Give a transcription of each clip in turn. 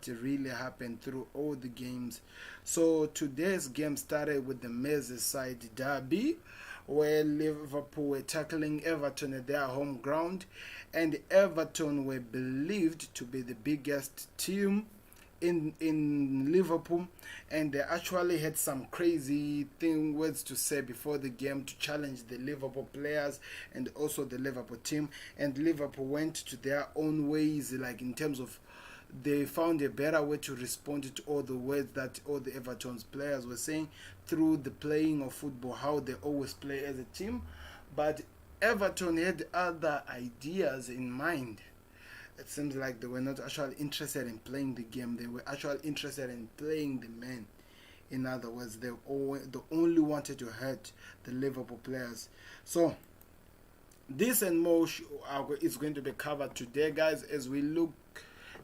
really happened through all the games. So today's game started with the Merseyside derby, where Liverpool were tackling Everton at their home ground, and Everton were believed to be the biggest team in Liverpool, and they actually had some crazy words to say before the game to challenge the Liverpool players and also the Liverpool team. And Liverpool went to their own ways, like in terms of they found a better way to respond to all the words that all the Everton's players were saying through the playing of football, how they always play as a team. But Everton had other ideas in mind. It seems like they were not actually interested in playing the game. They were actually interested in playing the man. In other words, they only wanted to hurt the Liverpool players. So this and more is going to be covered today, guys, as we look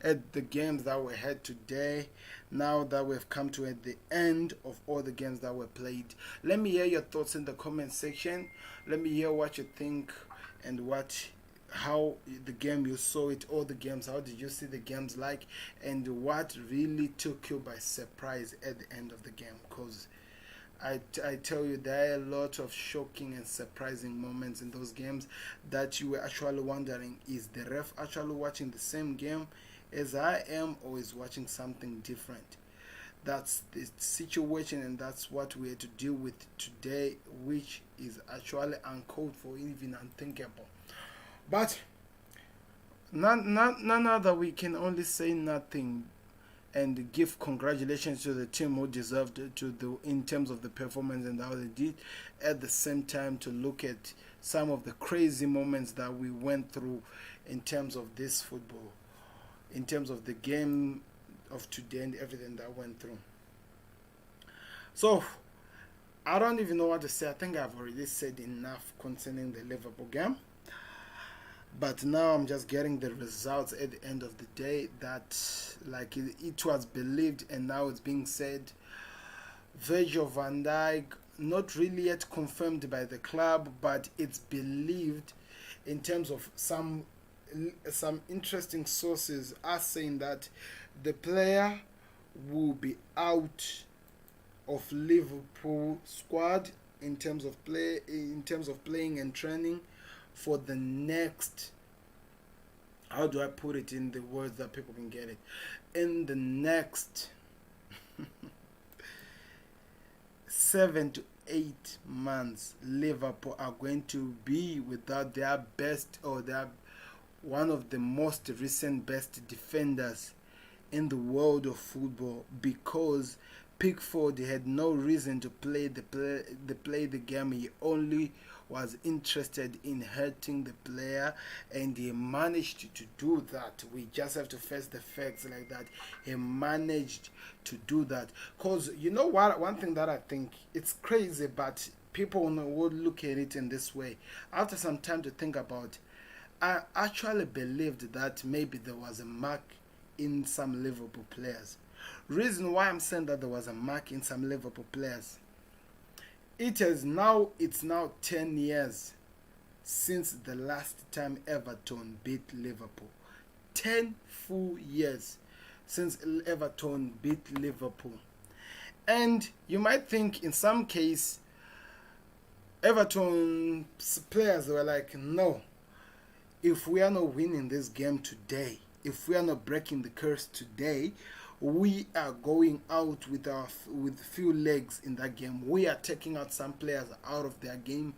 at the games that were had today. Now that we've come to at the end of all the games that were played, let me hear your thoughts in the comment section. Let me hear what you think and how the game you saw it, all the games, how did you see the games like, and what really took you by surprise at the end of the game. Because I tell you, there are a lot of shocking and surprising moments in those games that you were actually wondering, is the ref actually watching the same game as I am, or is watching something different? That's the situation, and that's what we had to deal with today, which is actually uncalled for, even unthinkable. But none other, we can only say nothing and give congratulations to the team who deserved to the in terms of the performance and how they did. At the same time, to look at some of the crazy moments that we went through in terms of this football, in terms of the game of today and everything that went through. So I don't even know what to say. I think I've already said enough concerning the Liverpool game. But now I'm just getting the results at the end of the day that, like, it was believed and now it's being said. Virgil van Dijk, not really yet confirmed by the club, but it's believed in terms of some interesting sources are saying that the player will be out of Liverpool squad in terms of playing and training for the next, how do I put it in the words that people can get it, in the next 7 to 8 months. Liverpool are going to be without their best, or their one of the most recent best defenders in the world of football, because Pickford had no reason to play the game. He only was interested in hurting the player, and he managed to do that. We just have to face the facts like that. He managed to do that. Because you know what, one thing that I think, it's crazy, but people would look at it in this way. After some time to think about, I actually believed that maybe there was a mark in some Liverpool players. Reason why I'm saying that there was a mark in some Liverpool players, it's now 10 years since the last time Everton beat Liverpool. 10 full years since Everton beat Liverpool. And you might think in some case Everton players were like, no, if we are not winning this game today, if we are not breaking the curse today, we are going out with few legs in that game. We are taking out some players out of their game.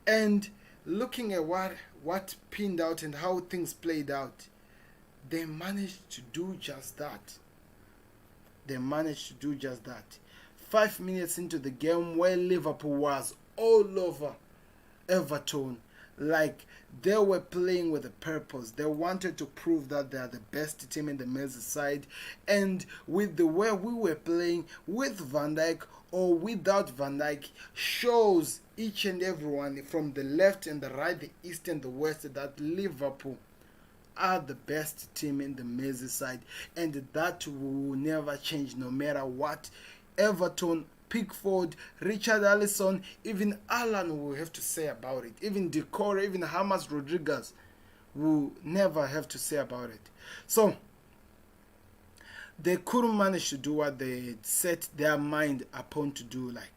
And looking at what pinned out and how things played out, they managed to do just that. 5 minutes into the game, where Liverpool was all over Everton, like they were playing with a purpose. They wanted to prove that they are the best team in the Merseyside, and with the way we were playing, with Van Dijk or without Van Dijk, shows each and everyone from the left and the right, the east and the west, that Liverpool are the best team in the Merseyside, and that will never change no matter what. Everton, Pickford, Richard Allison, even Alan will have to say about it. Even Decor, even Hamas Rodriguez will never have to say about it. So they couldn't manage to do what they set their mind upon to do. Like,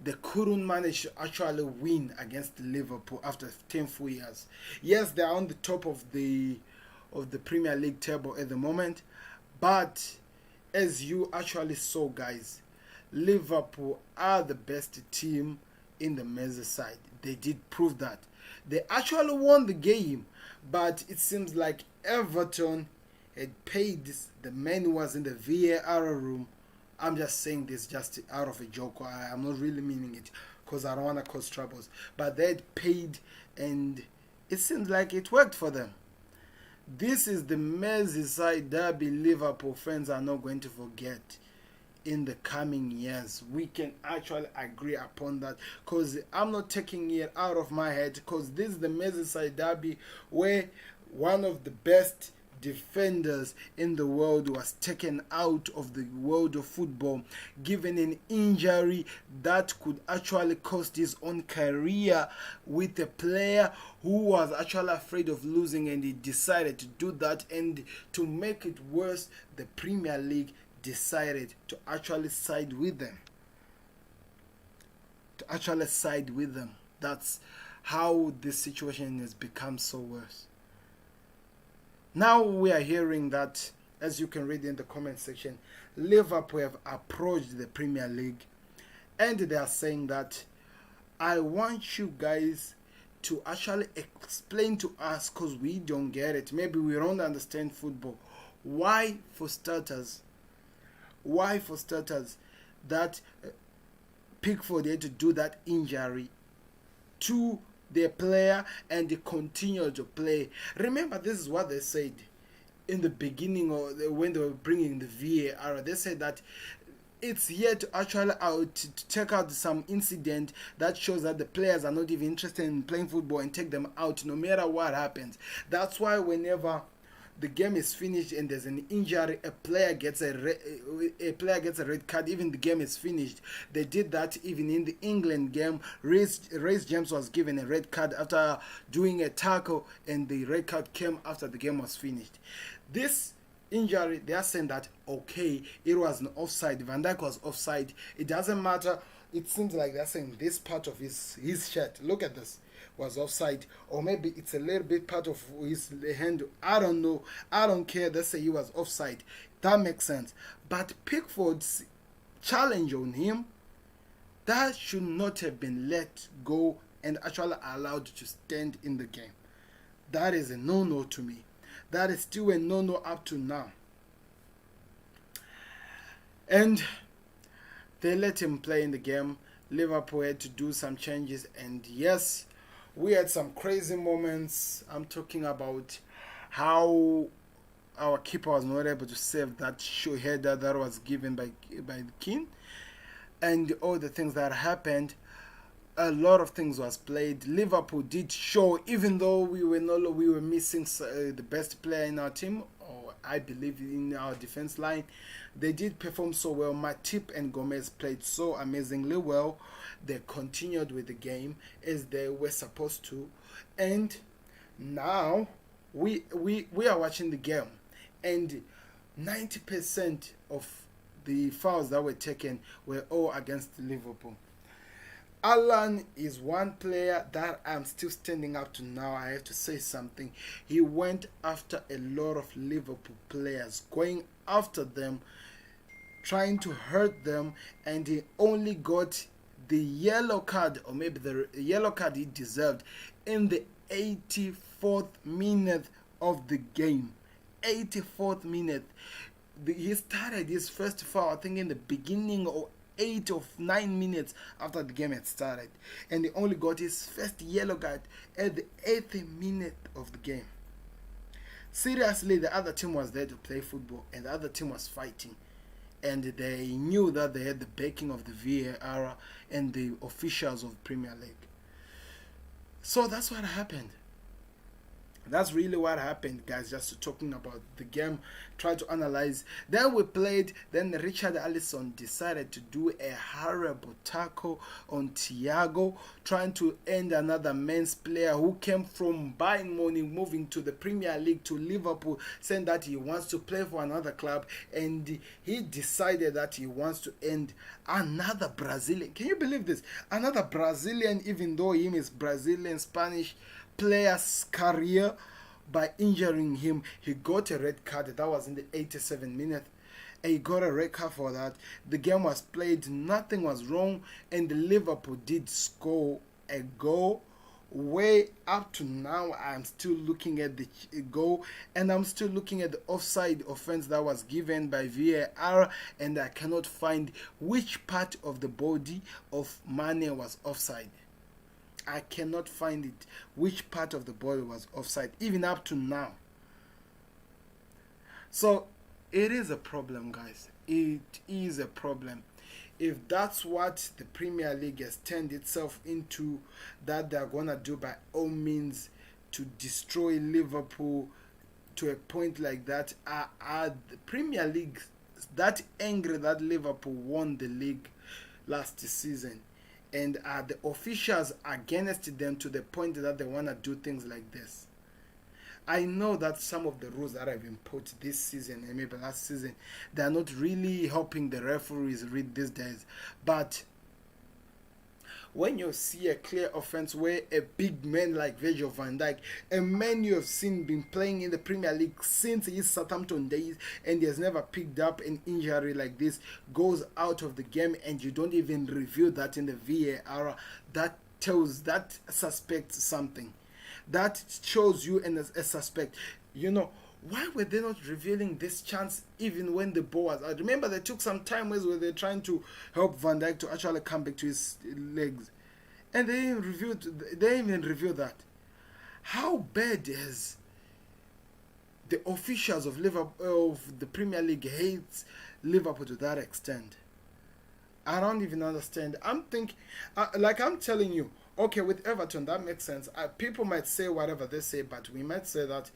they couldn't manage to actually win against Liverpool after 10 full years. Yes, they are on the top of the Premier League table at the moment, but as you actually saw, guys, Liverpool are the best team in the Merseyside. They did prove that. They actually won the game, but it seems like Everton had paid the man who was in the VAR room. I'm just saying this just out of a joke. I'm not really meaning it because I don't want to cause troubles. But they had paid, and it seems like it worked for them. This is the Merseyside derby Liverpool fans are not going to forget in the coming years. We can actually agree upon that, because I'm not taking it out of my head, because this is the Merseyside derby where one of the best defenders in the world was taken out of the world of football, given an injury that could actually cost his own career, with a player who was actually afraid of losing, and he decided to do that. And to make it worse, the Premier League decided to actually side with them. That's how this situation has become so worse. Now we are hearing that, as you can read in the comment section, Liverpool have approached the Premier League, and they are saying that, I want you guys to actually explain to us, because we don't get it. Maybe we don't understand football. Why for starters that Pickford had to do that injury to their player, and they continue to play. Remember, this is what they said in the beginning, or when they were bringing the VAR. They said that it's here to actually to check out some incident that shows that the players are not even interested in playing football, and take them out no matter what happens. That's why whenever the game is finished and there's an injury, a player gets a red card. Even the game is finished. They did that even in the England game. Reece James was given a red card after doing a tackle, and the red card came after the game was finished. This injury, they are saying that, okay, it was an offside. Van Dijk was offside. It doesn't matter. It seems like they're saying this part of his shirt, look at this, was offside, or maybe it's a little bit part of his hand. I don't know. I don't care. They say he was offside. That makes sense. But Pickford's challenge on him, that should not have been let go and actually allowed to stand in the game. That is a no-no to me. That is still a no-no up to now. And they let him play in the game. Liverpool had to do some changes, and yes, we had some crazy moments. I'm talking about how our keeper was not able to save that show header that was given by the King, and all the things that happened. A lot of things was played. Liverpool did show, even though we were missing the best player in our team, or I believe in our defense line. They did perform so well. Matip and Gomez played so amazingly well. They continued with the game as they were supposed to, and now we are watching the game, and 90% of the fouls that were taken were all against Liverpool. Alan is one player that I'm still standing up to now. I have to say something. He went after a lot of Liverpool players, going after them, trying to hurt them, and he only got the yellow card, or maybe the yellow card he deserved, in the 84th minute of the game. 84th minute. He started his first foul, I think, in the beginning, or 8 or 9 minutes after the game had started, and he only got his first yellow card at the 8th minute of the game. Seriously, the other team was there to play football, and the other team was fighting, and they knew that they had the backing of the VAR and the officials of Premier League. So that's what happened. That's really what happened, guys. Just talking about the game, try to analyze. Then we played. Then Richard Allison decided to do a horrible tackle on Thiago, trying to end another men's player who came from Bayern Munich, moving to the Premier League to Liverpool, saying that he wants to play for another club, and he decided that he wants to end another Brazilian. Can you believe this? Another Brazilian, even though him is Brazilian, Spanish player's career, by injuring him. He got a red card. That was in the 87th minute. And he got a red card for that. The game was played, nothing was wrong, and Liverpool did score a goal. Way up to now, I'm still looking at the goal, and I'm still looking at the offside offense that was given by VAR, and I cannot find which part of the body of Mane was offside. I cannot find it, which part of the ball was offside, even up to now. So it is a problem, guys. It is a problem. If that's what the Premier League has turned itself into, that they're gonna do by all means to destroy Liverpool to a point like that, are the Premier League that angry that Liverpool won the league last season? And are the officials against them to the point that they want to do things like this? I know that some of the rules that have been put this season and maybe last season, they are not really helping the referees read these days. But when you see a clear offense where a big man like Virgil van Dijk, a man you have seen been playing in the Premier League since his Southampton days, and he has never picked up an injury like this, goes out of the game, and you don't even review that in the VAR, that suspects something. That shows you a suspect. You know, why were they not revealing this chance even when the ball was out? Remember, they took some time where they're trying to help Van Dijk to actually come back to his legs, and they even reviewed that. How bad is the officials of Liverpool, of the Premier League, hates Liverpool to that extent? I don't even understand. I'm telling you, okay, with Everton that makes sense. People might say whatever they say, but we might say that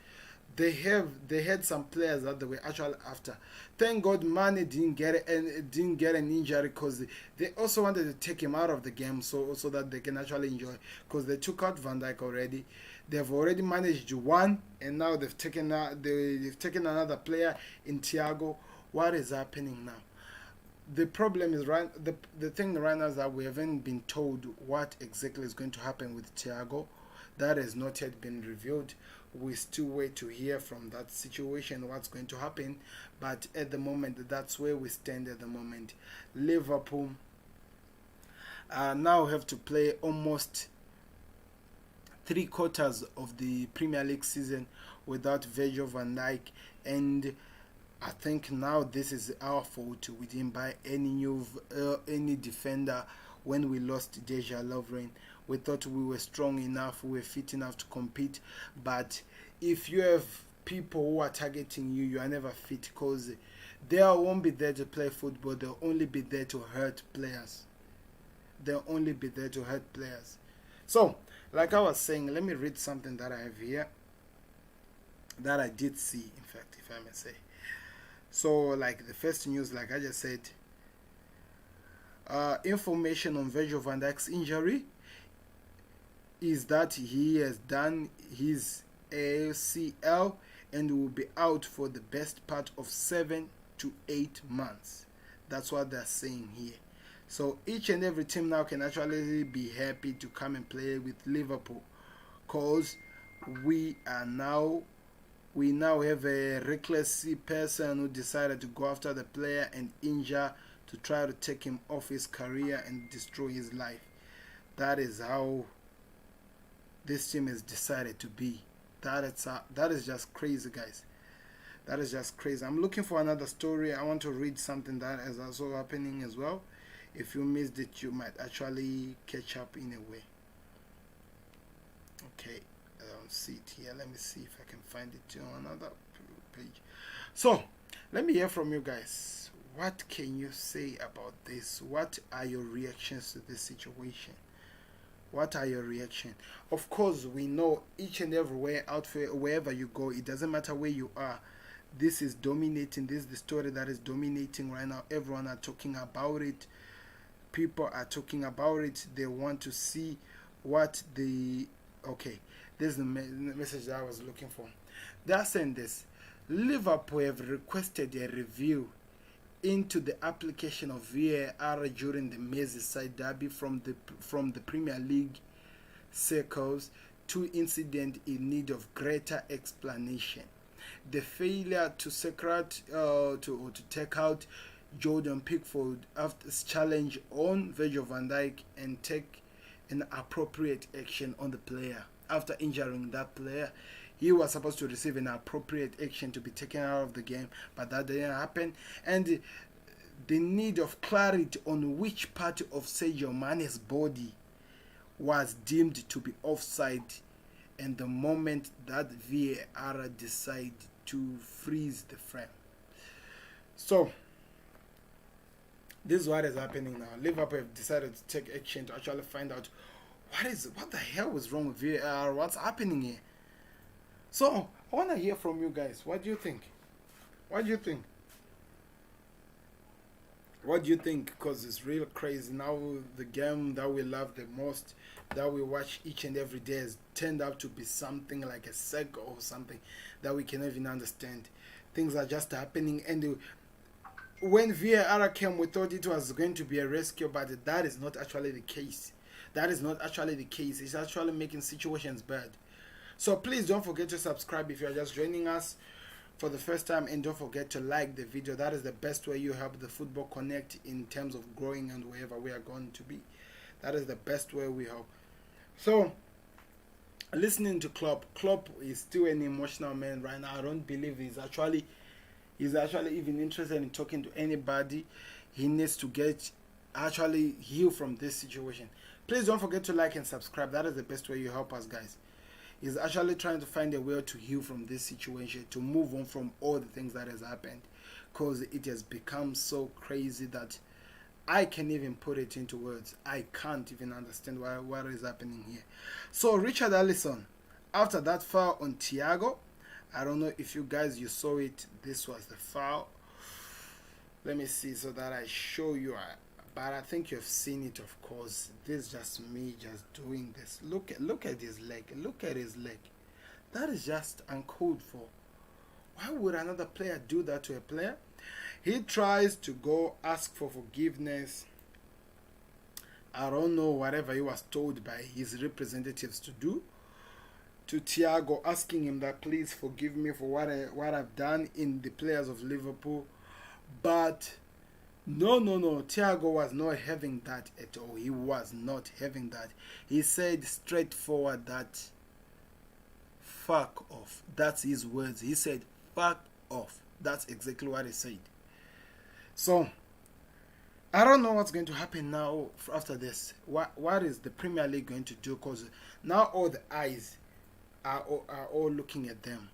they had some players that they were actually after. Thank God Mane didn't get an injury, because they also wanted to take him out of the game so that they can actually enjoy, because they took out Van Dijk already. They've already managed one, and now they've taken another player in Thiago. What is happening now? The problem is the thing right now is that we haven't been told what exactly is going to happen with Thiago. That has not yet been revealed. We still wait to hear from that situation what's going to happen, but at the moment, that's where we stand at the moment. Liverpool now have to play almost 3/4 of the Premier League season without Virgil van Dijk, and I think now this is our fault. We didn't buy any defender when we lost Deja Lovren. We thought we were strong enough, we were fit enough to compete. But if you have people who are targeting you, you are never fit, because they won't be there to play football. They'll only be there to hurt players. So, like I was saying, let me read something that I have here that I did see, in fact, if I may say. So, like the first news, like I just said, information on Virgil van Dijk's injury is that he has done his ACL and will be out for the best part of 7 to 8 months. That's what they're saying here. So each and every team now can actually be happy to come and play with Liverpool, because we now have a reckless person who decided to go after the player and injure to try to take him off his career and destroy his life. That is how this team has decided to be. That is just crazy, guys. That is just crazy. I'm looking for another story. I want to read something that is also happening as well. If you missed it, you might actually catch up in a way. Okay, I don't see it here. Let me see if I can find it on another page. So, let me hear from you guys. What can you say about this? What are your reactions to this situation? What are your reaction? Of course, we know each and everywhere out wherever you go, it doesn't matter where you are. This is dominating. This is the story that is dominating right now. Everyone are talking about it. People are talking about it. They want to see what the okay. This is the message that I was looking for. They are saying this. Liverpool have requested a review into the application of VAR during the Merseyside derby from the Premier League circles. Two incidents in need of greater explanation. The failure to to take out Jordan Pickford after his challenge on Virgil van Dijk and take an appropriate action on the player after injuring that player. He was supposed to receive an appropriate action to be taken out of the game, but that didn't happen. And the need of clarity on which part of Sadio Mane's body was deemed to be offside, and the moment that VAR decided to freeze the frame. So this is what is happening now. Liverpool have decided to take action to actually find out what the hell is wrong with VAR, what's happening here. So I want to hear from you guys. What do you think? What do you think? What do you think? Because it's real crazy now. The game that we love the most, that we watch each and every day, has turned out to be something like a circle or something that we cannot even understand. Things are just happening, and when VAR came, we thought it was going to be a rescue, but that is not actually the case. That is not actually the case. It's actually making situations bad. So please don't forget to subscribe if you are just joining us for the first time, and don't forget to like the video. That is the best way you help the Football Connect in terms of growing and wherever we are going to be. That is the best way we help. So listening to Klopp is still an emotional man right now. I don't believe he's actually even interested in talking to anybody. He needs to get actually heal from this situation. Please don't forget to like and subscribe. That is the best way you help us, guys. He's actually trying to find a way to heal from this situation, to move on from all the things that has happened, because it has become so crazy that I can't even put it into words. I can't even understand what is happening here. So Richard Alisson, after that foul on Thiago, I don't know if you saw it. This was the foul. Let me see so that I show you. But I think you've seen it, of course. This is just me just doing this. Look at his leg. Look at his leg. That is just uncalled for. Why would another player do that to a player? He tries to go ask for forgiveness. I don't know, whatever he was told by his representatives to do. To Thiago, asking him that please forgive me for what I've done in the players of Liverpool. But no. Thiago was not having that at all. He was not having that. He said straightforward that fuck off. That's his words. He said fuck off. That's exactly what he said. So I don't know what's going to happen now after this. What is the Premier League going to do? Because now all the eyes are all looking at them.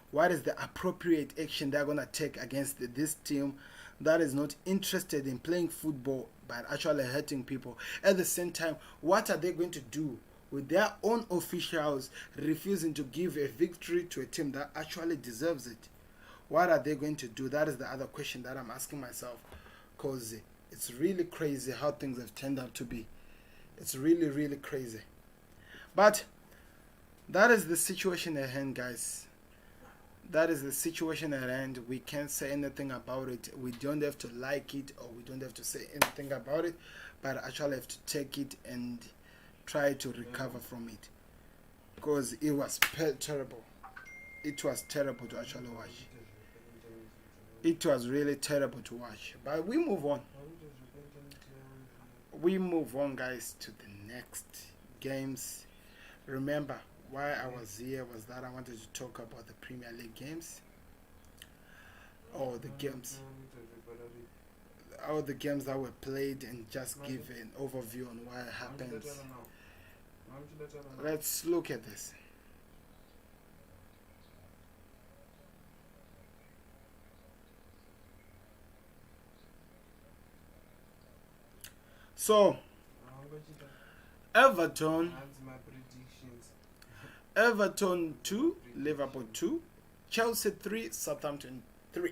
What is the appropriate action they're going to take against this team that is not interested in playing football but actually hurting people? At the same time, what are they going to do with their own officials refusing to give a victory to a team that actually deserves it? What are they going to do? That is the other question that I'm asking myself, because it's really crazy how things have turned out to be. It's really, really crazy. But that is the situation at hand, guys. That is the situation at hand. We can't say anything about it. We don't have to like it, or we don't have to say anything about it, but actually have to take it and try to recover from it, because it was terrible. It was terrible to actually watch. It was really terrible to watch. But we move on. We move on, guys, to the next games. Remember, why I was here was that I wanted to talk about the Premier League games. All the games that were played, and just give an overview on what happens. Let's look at this. So Everton, That's my predictions. Everton 2, Liverpool 2, Chelsea 3, Southampton 3.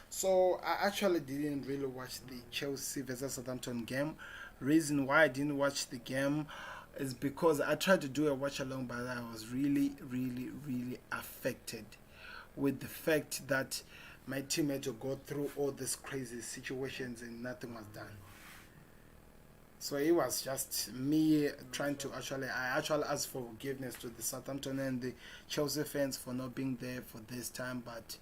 So I actually didn't really watch the Chelsea versus Southampton game. Reason why I didn't watch the game is because I tried to do a watch along, but I was really affected with the fact that my team had to go through all these crazy situations and nothing was done. So it was just me trying to I actually asked for forgiveness to the Southampton and the Chelsea fans for not being there for this time, but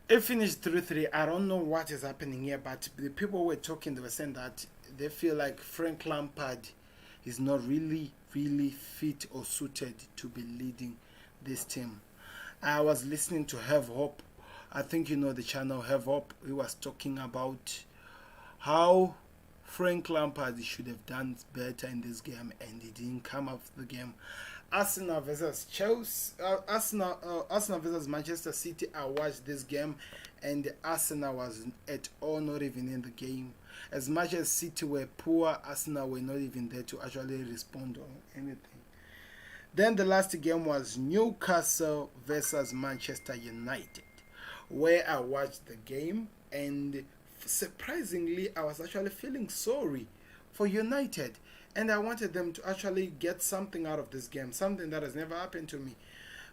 it finished 3-3. I don't know what is happening here, but the people were talking, they were saying that they feel like Frank Lampard is not really fit or suited to be leading this team. I was listening to Have Hope. I think you know the channel Have Hope. He was talking about how Frank Lampard should have done better in this game, and he didn't come up with the game. Arsenal versus Chelsea, Arsenal versus Manchester City. I watched this game, and Arsenal was at all not even in the game. As much as City were poor, Arsenal were not even there to actually respond on anything. Then the last game was Newcastle versus Manchester United, where I watched the game, and surprisingly, I was actually feeling sorry for United, and I wanted them to actually get something out of this game, something that has never happened to me,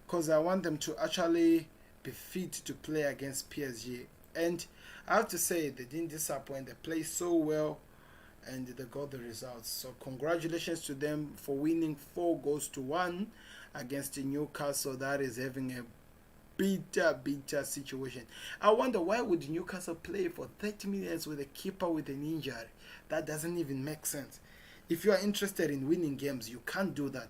because I want them to actually be fit to play against PSG. And I have to say, they didn't disappoint. They played so well, and they got the results. So congratulations to them for winning 4-1 against Newcastle. That is having a bitter situation. I wonder why would Newcastle play for 30 minutes with a keeper with an injury? That doesn't even make sense. If you are interested in winning games, you can't do that.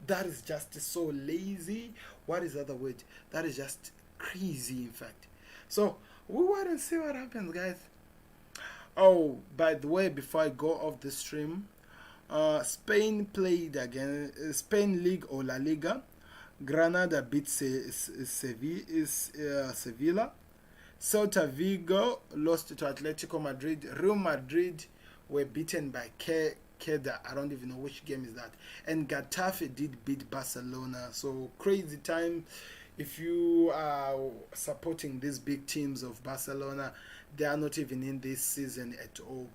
That is just so lazy. What is the other word? That is just crazy, in fact. So we wait and see what happens, guys. Oh, by the way, before I go off the stream, Spain played again. Spain League or La Liga. Granada beat Sevilla. Celta Vigo lost to Atletico Madrid. Real Madrid were beaten by Queda. I don't even know which game is that. And Getafe did beat Barcelona. So crazy time. If you are supporting these big teams of Barcelona, they are not even in this season at all.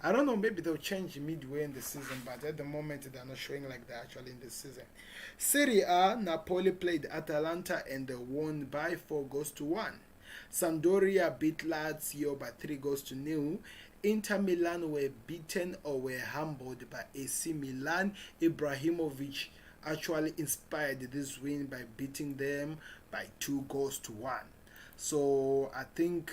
I don't know, maybe they'll change midway in the season, but at the moment they're not showing like they're actually in the season. Serie A, Napoli played Atalanta and they won by 4-1. Sampdoria beat Lazio by 3-0. Inter Milan were beaten or were humbled by AC Milan. Ibrahimovic actually inspired this win by beating them by 2-1. So I think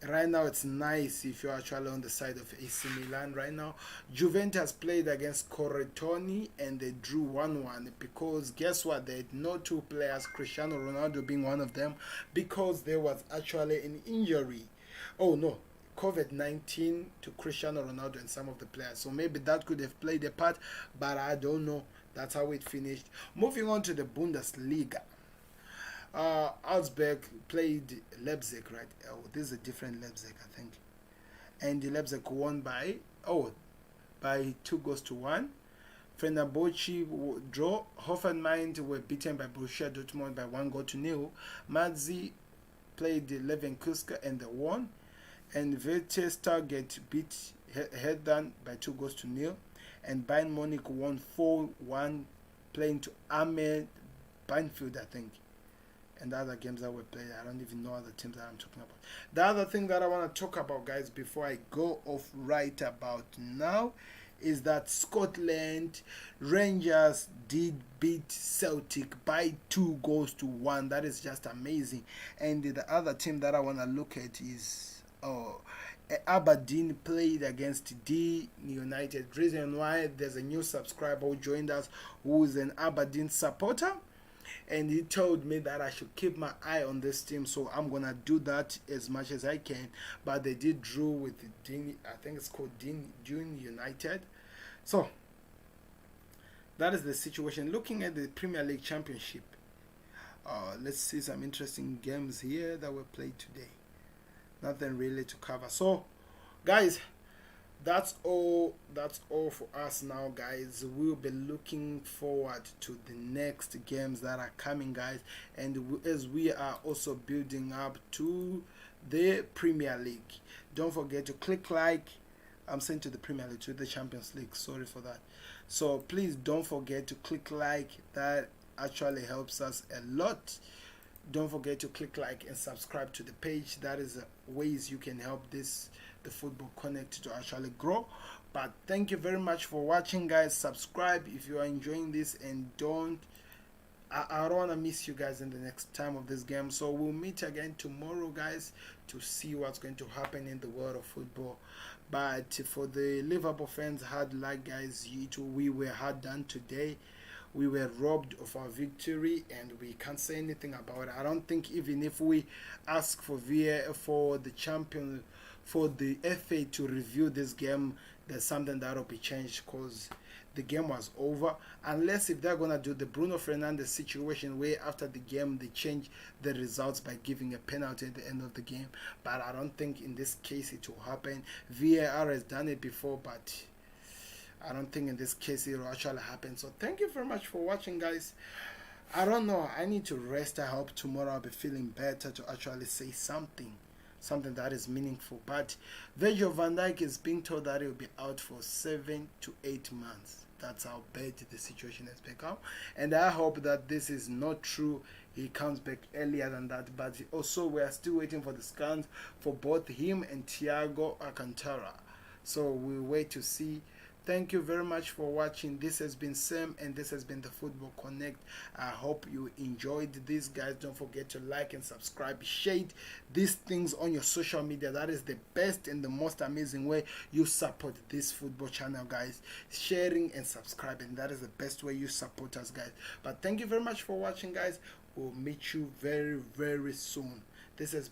right now it's nice if you're actually on the side of AC Milan right now. Juventus played against Corretoni and they drew 1-1 because guess what? They had no two players, Cristiano Ronaldo being one of them, because there was actually an injury. Oh no, COVID-19 to Cristiano Ronaldo and some of the players. So maybe that could have played a part, but I don't know. That's how it finished. Moving on to the Bundesliga. Augsburg played Leipzig, right? Oh, this is a different Leipzig, I think. And the Leipzig won by 2-1. Fenerbahce draw. Hoffenheim were beaten by Borussia Dortmund by 1-0. Madzi played Leverkusen and they won. And Vitesse Target beat Hertha by 2-0. And Bayern Munich won 4-1, playing to Ahmed Banfield, I think. And the other games that were played, I don't even know other teams that I'm talking about. The other thing that I want to talk about, guys, before I go off right about now, is that Scotland Rangers did beat Celtic by 2-1. That is just amazing. And the other team that I want to look at is Aberdeen played against D United. Reason why, there's a new subscriber who joined us who is an Aberdeen supporter, and he told me that I should keep my eye on this team, so I'm gonna do that as much as I can. But they did draw with Dean, I think it's called Dune United. So that is the situation. Looking at the Premier League Championship, let's see some interesting games here that were played today. Nothing really to cover. So guys, That's all for us now, guys. We'll be looking forward to the next games that are coming, guys, and as we are also building up to the Premier League. Don't forget to click like. I'm saying to the Premier League, to the Champions League. Sorry for that. So please don't forget to click like. That actually helps us a lot. Don't forget to click like and subscribe to the page. That is ways you can help this the Football Connect to actually grow. But thank you very much for watching, guys. Subscribe if you are enjoying this, and I don't want to miss you guys in the next time of this game. So we'll meet again tomorrow, guys, to see what's going to happen in the world of football. But for the Liverpool fans, hard luck, guys. We were hard done today. We were robbed of our victory, and we can't say anything about it. I don't think even if we ask for for the champion, for the FA to review this game, there's something that will be changed, because the game was over. Unless if they're gonna do the Bruno Fernandes situation where after the game they change the results by giving a penalty at the end of the game. But I don't think in this case it will happen. VAR has done it before, but I don't think in this case it will actually happen. So thank you very much for watching, guys. I don't know. I need to rest. I hope tomorrow I'll be feeling better to actually say something that is meaningful. But Virgil van Dijk is being told that he'll be out for 7 to 8 months. That's how bad the situation has become. And I hope that this is not true. He comes back earlier than that. But also we are still waiting for the scans for both him and Thiago Alcantara. So we'll wait to see. Thank you very much for watching. This has been Sam, and this has been the Football Connect. I hope you enjoyed this, guys. Don't forget to like and subscribe. Share these things on your social media. That is the best and the most amazing way you support this football channel, guys. Sharing and subscribing. That is the best way you support us, guys. But thank you very much for watching, guys. We'll meet you very, very soon. This has been